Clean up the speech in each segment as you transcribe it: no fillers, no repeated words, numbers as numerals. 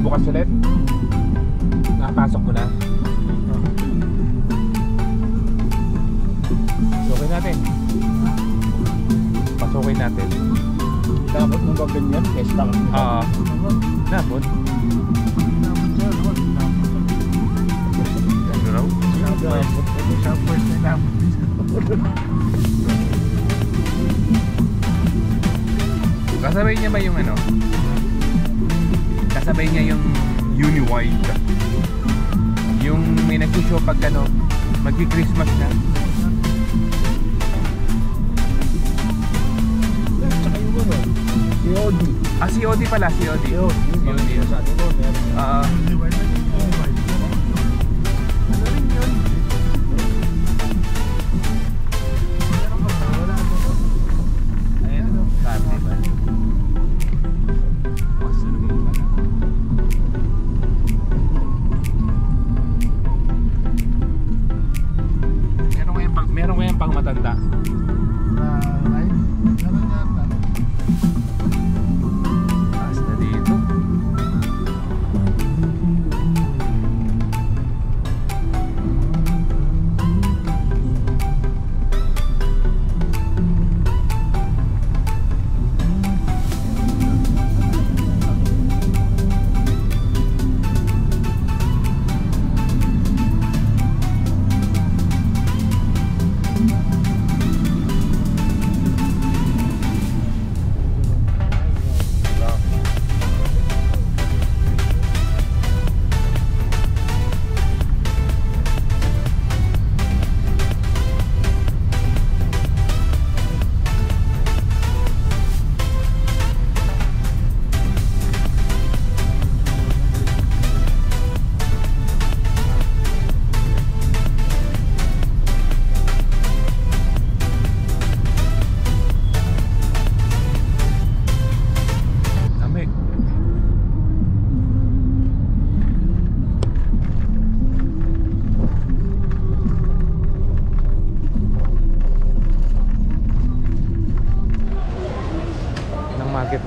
bukas ulit. Nakapasok mo na. Pasukin natin. Pasukin natin. Dapat nung gawin yan, test lang. Dapat. Ano raw? Kasabay niya ba yung ano? Kasabay niya yung Uni-Wide. Yung may nag-show pag ano, magki-Christmas na. Si Odi. Si Odi pala, si Odi. Si Odi. Sa atin mo, meron. Ano rin yun? Ayan o, carnival. Meron ko yung pang matanda. Taas na dito.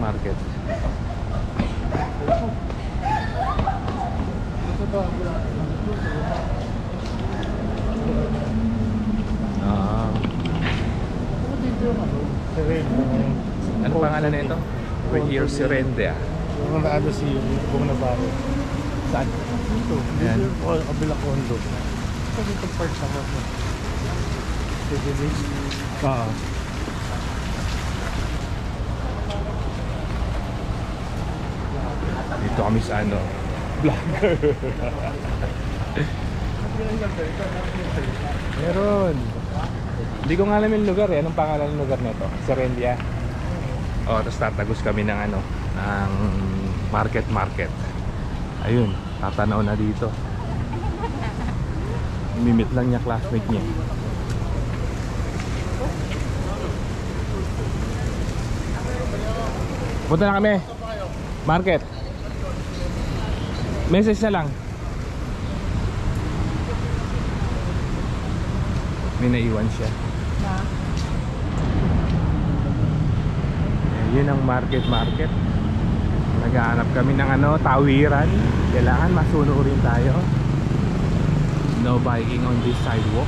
Market. Ano pangalan na ito? We're here Serendea. Yung ano si Bong Navarro. Saan? Dito. Ayan. Dito o kabila kondo. Ito dito park sa mga. Oo. Dito kami sa ano, vlogger. Meron. Hindi ko nga alam yung lugar eh. Anong pangalan ng lugar nito? Serendea. Tapos tatagos kami ng ano, ng market. Ayun, tatanaw na dito. Mimit lang niya classmate niya. Punta na kami. Market. Message na lang. May naiwan siya. Yun ang market. Naghahanap kami ng ano, tawiran. Kailangan masunurin tayo. No biking on this sidewalk.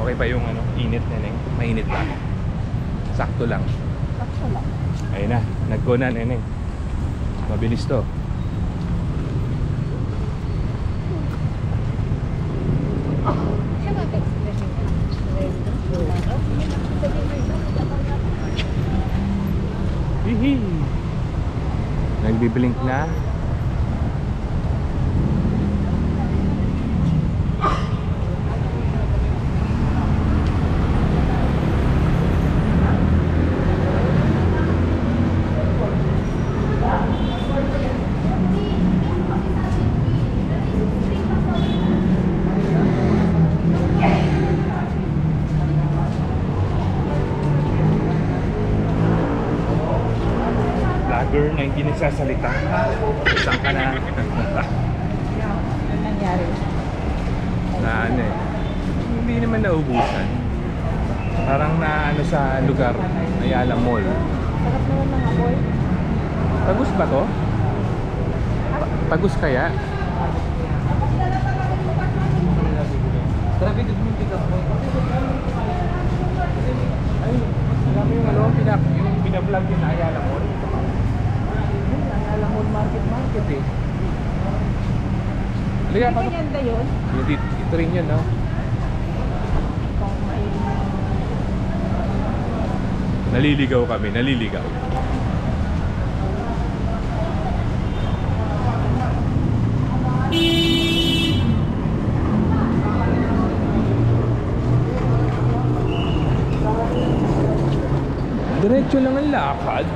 Okay pa yung ano, init na neng. Mainit pa. Sakto lang. Ayun na, nagkunan neng. Mabilis to. Hihi. Nagbiblink na. Na hindi nagsasalita. Saan ka na? Ano nangyari? Na ano eh. Hindi naman naubusan. Parang na ano sa lugar, Ayala Mall. Sarap naman ng apoy. Tagus ba to? Tagus kaya? Grabe din yung pick-up mo. Ay, alam mo yung ano, yung binablog yun na Ayala Mall? Ayala Mall market eh. Liga pa. Ganda yun. Ito rin yun, no? Kung may... Naliligaw kami, naliligaw. Diretso lang ang lakad.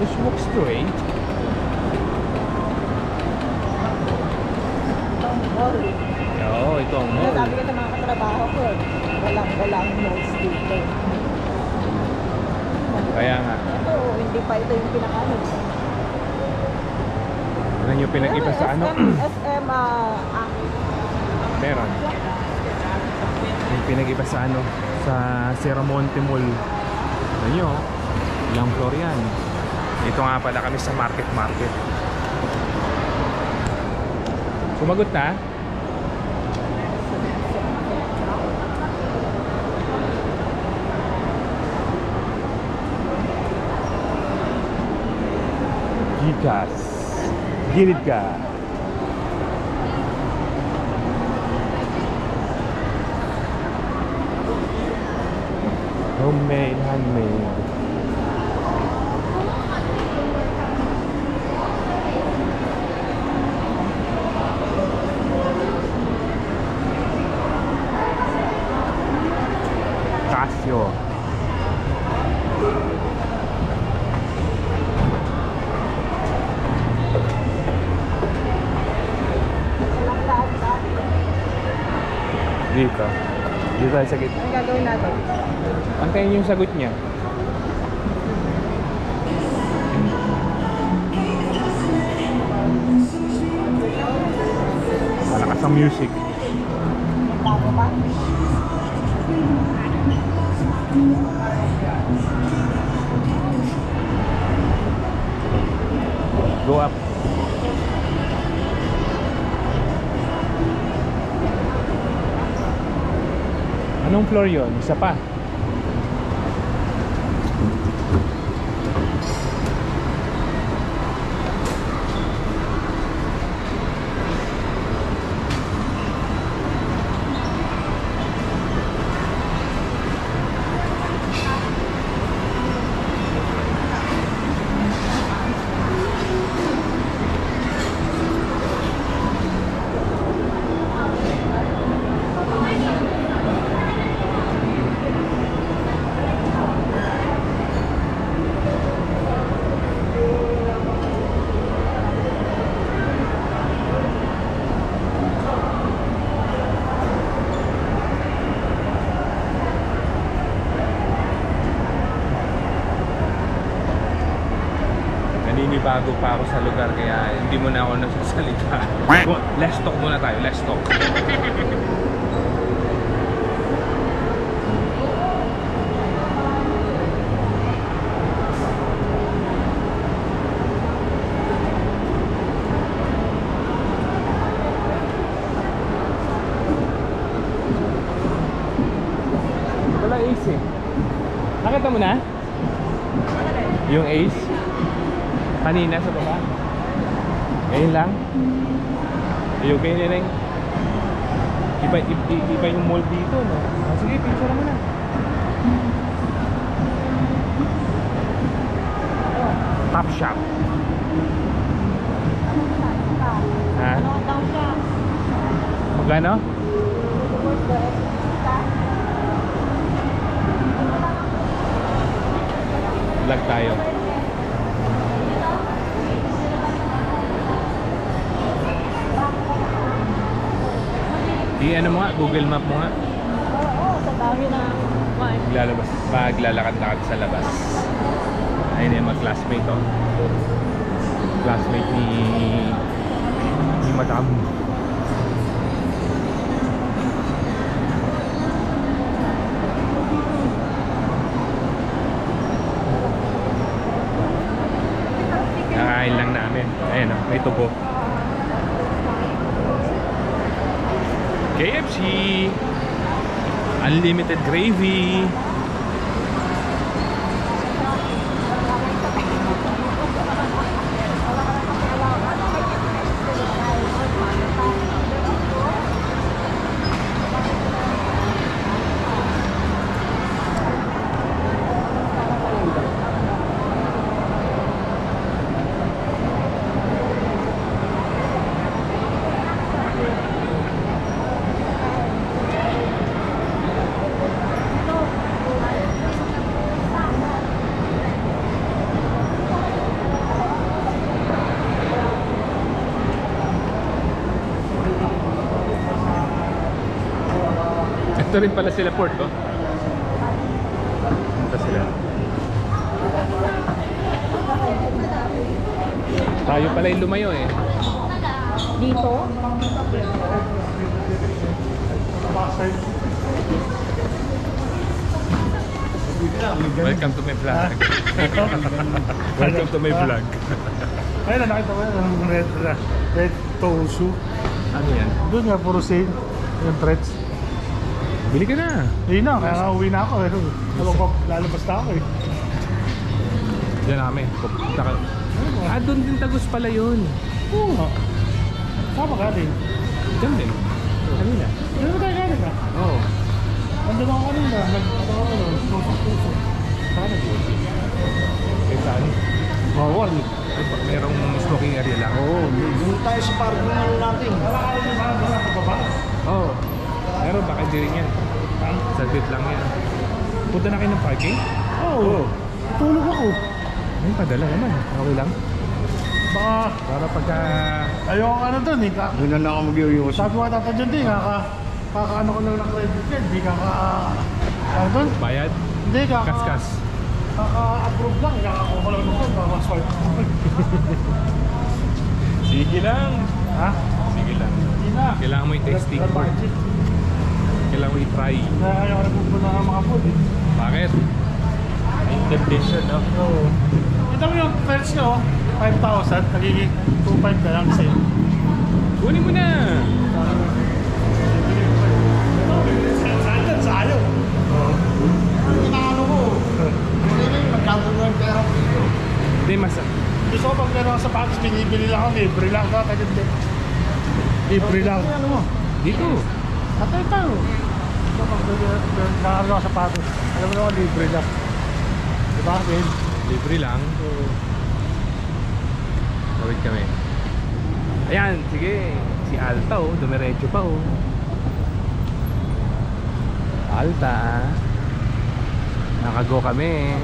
Just walk straight. Oo, ito ang mall. Sabi ko sa mga katrabaho ko, walang malls dito. Kaya nga. Ito, hindi pa ito yung pinakano. Ano yung pinag-iba sa ano? SM, Meron. Yung pinag-iba sa ano? Sa Sierramonte Mall. Ano nyo? Ilang floor yan. Dito nga pala kami sa market. Sumagot na? Gikas. Gilid ka. Homemade, handmade. Casio. Dito. Dito tayo sa gitna. Ano gagawin natin? Antayin yung sagot niya. Malakas ang music. Bago pa? Go up. Anong floor yon? Isa pa. Naninibago pa ako sa lugar kaya hindi mo na ako nagsasalita. Let's talk muna tayo, let's talk. Wala Ace eh. Nakita mo na? Yung Ace? Kanina sa baba. Ngayon lang. Ayaw kayo na lang. Iba yung mall dito, no? Ah, sige, picture mo na. Top shop. Ha? Ano ang down siya? Magkano? Vlog tayo. Ano mo nga, Google Map mo nga. Oo, sa dami na Maglalakad-lakad sa labas. Ayun yung mag-classmate to. Classmate ni Madam. Ayan, may tubo. KFC. Unlimited gravy. Ito rin pala sila port, oh. Ito sila. Tayo pala yung lumayo eh. Dito? Welcome to my vlog. Welcome to my vlog. Ayun, nakita ko yan. Red toe shoe. Ano yan? Doon nga, puro sale. Yung threads. Bili ka na. Ayun na, kaya nga uwi na ako. Alam ko, lalabas na ako eh. Diyan na kami. Pupunta ka. Ah, doon din Tagus pala yun. Oo nga. Saan ba galing? Diyan din. Kanina. Diyan ba tayo galing ah? Oo. Andun ako kanina. Tusok-tusok. Saan nag-working? Eh saan? Bawal. Merong smoking area lang. Oo. Doon tayo sa parking natin. Wala ka rin yung mga doon ang pagbaba? Oo. Meron baka hindi rin yan. Saglit lang yan. Punta na kayo ng parking? Oo. Tulog ako. Ay, padala naman. Okay lang. Baka, Para pagka... ayoko ano doon eh. Doon na lang ako mag-iuyos. Sabi ko tata dyan din, kakaano ko lang ng credit card. Hindi ano doon? Bayad? Hindi, Kaskas. kaka-approve lang. Kakakuha ko lang doon. Baka swipe. Sige lang. Ha? Sige lang. Hindi na. Kailangan mo i-testing board. Kailangan mo i-try. Kaya ayaw na pupunta ng mga food eh. Bakit? May temptation, no? Oo. Ito mo yung fares nyo, 5,000. Nagiging 2,500 na lang sa'yo. Kunin mo na. Saan dyan? Sa ayaw. Ang inaano ko. Hindi na yung magkakaroon ng pera ko dito. Hindi, mas... Gusto ko pag meron sa package, binibili lang ako. Libre lang. Kaya hindi. Libre lang. Ano mo? Dito. Patay tayo. Ito pag nakakalo ka sa package. Alam mo naman, libre lang. Diba? Ben? Libre lang. Tawid kami. Ayan, sige. Si Alta, oh. Dumiretso pa, oh. Alta. Nakago kami.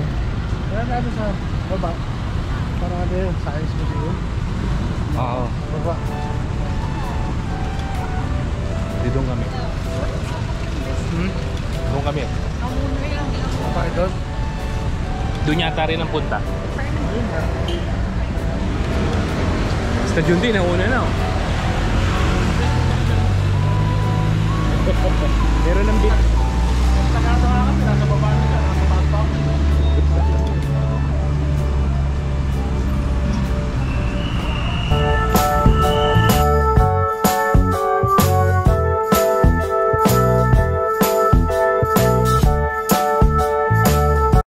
Kaya natin sa baba. Parang ano yun, science museum. Oo. Baba. Dito kami. Doon kami. Bakit doon? Doon yata rin ang punta. Ayun nga. Stadion din, nauna na, oh. Meron ng bit. Nasa kami, nasa baba na